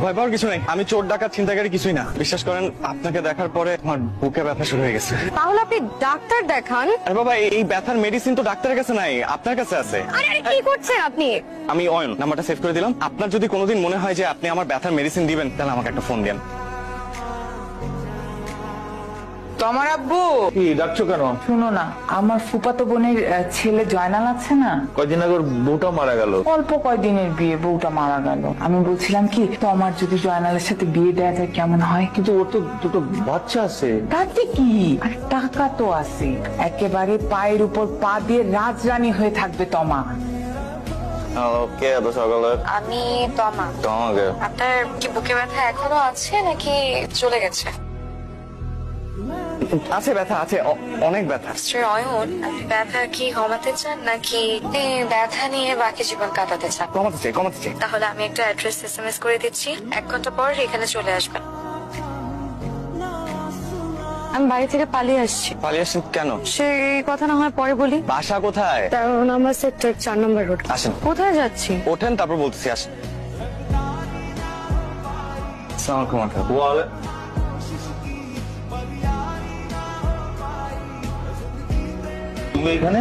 ভয় পাওয়ার কিছু নেই, আমি চোর ডাকাত ছিনতাইকারী কিছুই না। বিশ্বাস করেন, আপনাকে দেখার পরে আমার বুকে ব্যথা শুরু হয়ে গেছে। তাহলে আপনি ডাক্তার দেখান। আরে বাবা, এই ব্যথার মেডিসিন তো ডাক্তারের কাছে নাই, আপনার কাছে আছে। আরে আরে কি করছেন আপনি? আমি অয়ন, নাম্বারটা সেভ করে দিলাম। আপনার যদি কোনোদিন মনে হয় যে আপনি আমার ব্যথার মেডিসিন দিবেন, তাহলে আমাকে একটা ফোন দেন। তোমার আব্বু কি ডাকছো কেন? শুনো না, আমার ফুফাতো বোনের ছেলে জয়নাল আছে না, কয়দিন আগে ওর বউটা মারা গেল। অল্প কয়দিনের বিয়ে, বউটা মারা গেল। আমি বলছিলাম কি, তোমার যদি জয়নালের সাথে বিয়ে দেওয়া যায় কেমন হয়? কিন্তু ওর তো দুটো বাচ্চা আছে। তাতে কি, আর টাকা তো আছে, একেবারে পায়ের উপর পা দিয়ে রাজরানী হয়ে থাকবে তমা। ওকে, এত সকালে? আমি তমা। তোমাকে আপনার কি বুকে ব্যথা এখনো আছে নাকি চলে গেছে? আছে, ব্যথা আছে, অনেক ব্যথা। অয়ন, আপনি ব্যথা কি কমাতে চান নাকি ব্যথা নিয়ে বাকি জীবন কাটাতে চান? কমাতে চাই, কমাতে চাই। তাহলে আমি একটা অ্যাড্রেস এসএমএস করে দিচ্ছি, 1 ঘন্টা পর এখানে চলে আসবেন। আমি বাড়ি থেকে পালিয়ে আসছি। পালিয়ে আসেন কেন? সেই কথা না হয় পরে বলি। বাসা কোথায়? 13 নম্বর সেক্টর, 4 নম্বর রোড। আসেন। কোথায় যাচ্ছি? ওঠেন, তারপর বলতেছি। আসেন। আসসালামু আলাইকুম। তুমি এখানে